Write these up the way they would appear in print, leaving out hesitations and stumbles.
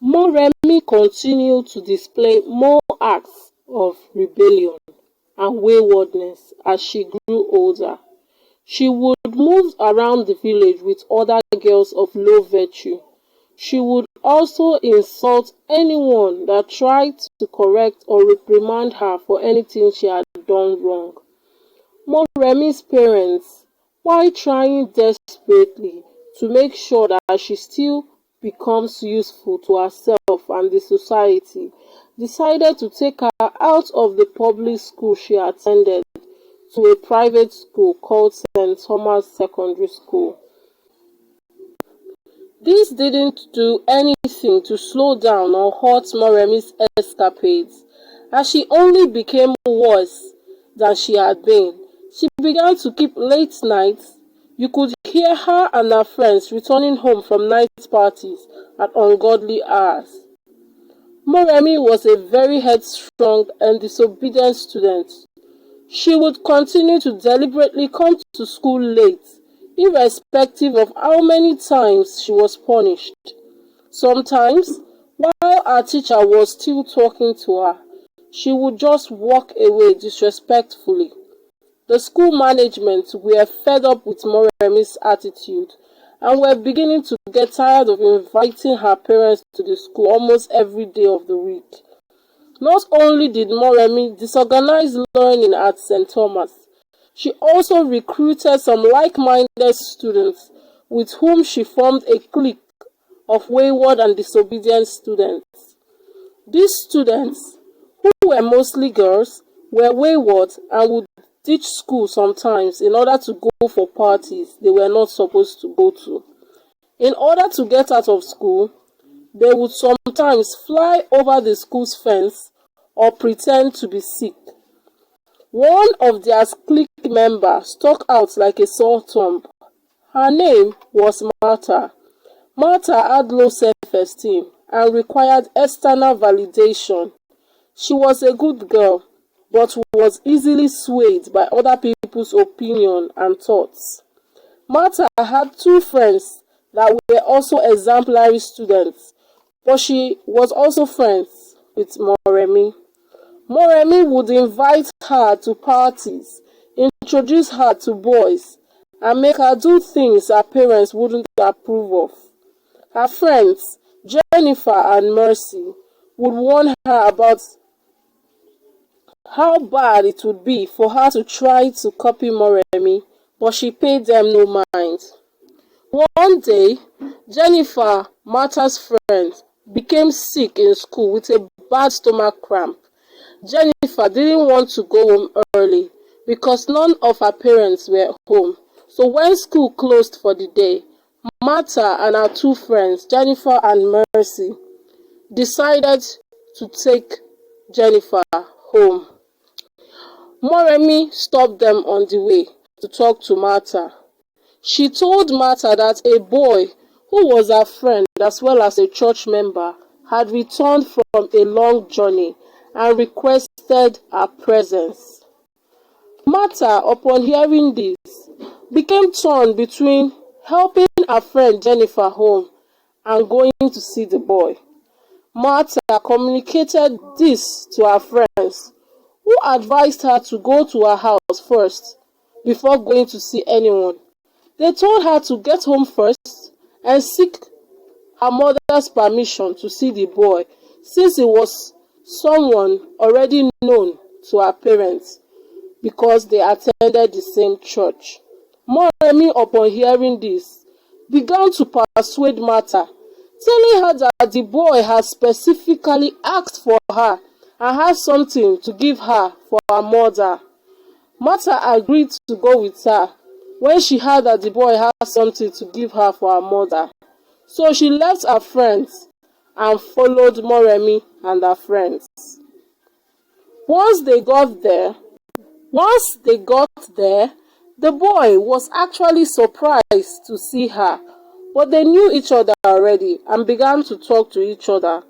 Moremi continued to display more acts of rebellion and waywardness as she grew older. She would move around the village with other girls of low virtue. She would also insult anyone that tried to correct or reprimand her for anything she had done wrong. Moremi's parents, while trying desperately to make sure that she still becomes useful to herself and the society, decided to take her out of the public school she attended to a private school called St. Thomas Secondary School. This didn't do anything to slow down or hurt Moremi's escapades, as she only became worse than she had been. She began to keep late nights. You could hear her and her friends returning home from night parties at ungodly hours. Moremi was a very headstrong and disobedient student. She would continue to deliberately come to school late, irrespective of how many times she was punished. Sometimes, while her teacher was still talking to her, she would just walk away disrespectfully. The school management were fed up with Moremi's attitude and were beginning to get tired of inviting her parents to the school almost every day of the week. Not only did Moremi disorganize learning at St. Thomas, she also recruited some like-minded students with whom she formed a clique of wayward and disobedient students. These students, who were mostly girls, were wayward and would ditch school sometimes in order to go for parties they were not supposed to go to. In order to get out of school, they would sometimes fly over the school's fence or pretend to be sick. One of their clique members stuck out like a sore thumb. Her name was Martha. Martha had low self-esteem and required external validation. She was a good girl, but was easily swayed by other people's opinion and thoughts. Martha had two friends that were also exemplary students, but she was also friends with Moremi. Moremi would invite her to parties, introduce her to boys, and make her do things her parents wouldn't approve of. Her friends, Jennifer and Mercy, would warn her about how bad it would be for her to try to copy Moremi, but she paid them no mind. One day, Jennifer, Martha's friend, became sick in school with a bad stomach cramp. Jennifer didn't want to go home early because none of her parents were home. So when school closed for the day, Martha and her two friends, Jennifer and Mercy, decided to take Jennifer home. Moremi stopped them on the way to talk to Martha. She told Martha that a boy who was her friend as well as a church member had returned from a long journey and requested her presence. Martha, upon hearing this, became torn between helping her friend Jennifer home and going to see the boy. Martha communicated this to her friends, who advised her to go to her house first before going to see anyone. They told her to get home first and seek her mother's permission to see the boy, since he was someone already known to her parents because they attended the same church. Moremi, upon hearing this, began to persuade Martha, telling her that the boy had specifically asked for her and had something to give her for her mother. Martha agreed to go with her when she heard that the boy had something to give her for her mother. So she left her friends and followed Moremi and her friends. Once they got there, the boy was actually surprised to see her, but they knew each other already and began to talk to each other.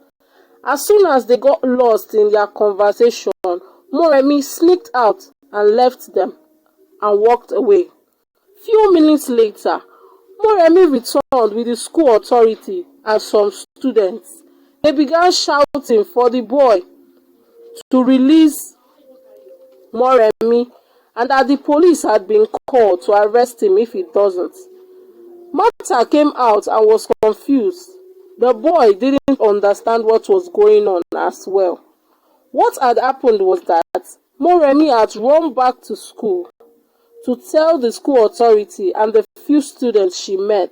As soon as they got lost in their conversation, Moremi sneaked out and left them and walked away. Few minutes later, Moremi returned with the school authority and some students. They began shouting for the boy to release Moremi and that the police had been called to arrest him if he doesn't. Martha came out and was confused. The boy didn't understand what was going on as well. What had happened was that Moremi had run back to school to tell the school authority and the few students she met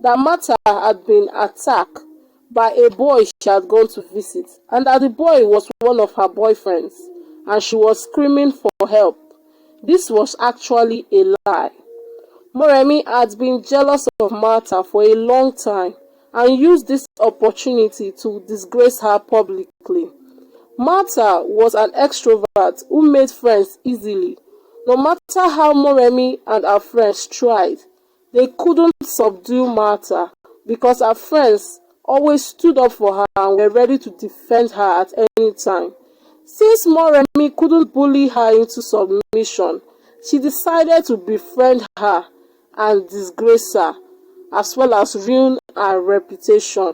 that Martha had been attacked by a boy she had gone to visit and that the boy was one of her boyfriends and she was screaming for help. This was actually a lie. Moremi had been jealous of Martha for a long time and used this opportunity to disgrace her publicly. Martha was an extrovert who made friends easily. No matter how Moremi and her friends tried, they couldn't subdue Martha because her friends always stood up for her and were ready to defend her at any time. Since Moremi couldn't bully her into submission, she decided to befriend her and disgrace her, as well as ruin her reputation.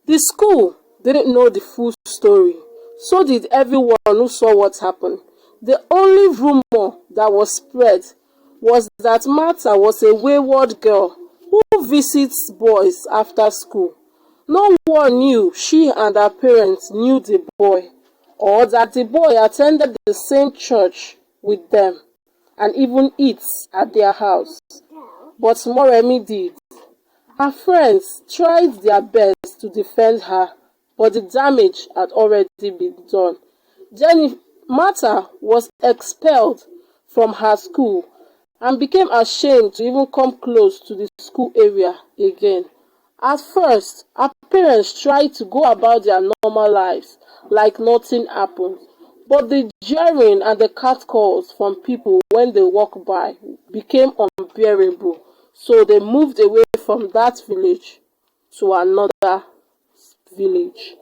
The school didn't know the full story, so did everyone who saw what happened. The only rumor that was spread was that Martha was a wayward girl who visits boys after school. No one knew she and her parents knew the boy, or that the boy attended the same church with them and even eats at their house. But Moremi did. Her friends tried their best to defend her, but the damage had already been done. Martha was expelled from her school and became ashamed to even come close to the school area again. At first, her parents tried to go about their normal lives like nothing happened, but the jeering and the catcalls from people when they walk by became unbearable, so they moved away from that village to another village.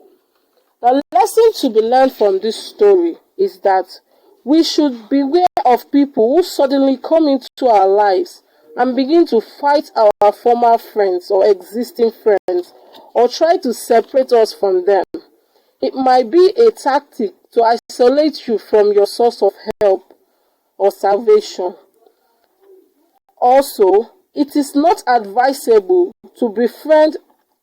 The lesson to be learned from this story is that we should beware of people who suddenly come into our lives and begin to fight our former friends or existing friends or try to separate us from them. It might be a tactic to isolate you from your source of help or salvation. Also, it is not advisable to befriend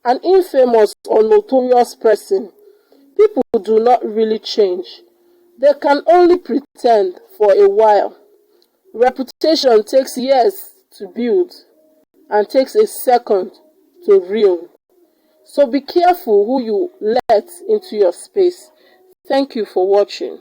an infamous or notorious person. People do not really change. They can only pretend for a while. Reputation takes years to build and takes a second to ruin. So be careful who you let into your space. Thank you for watching.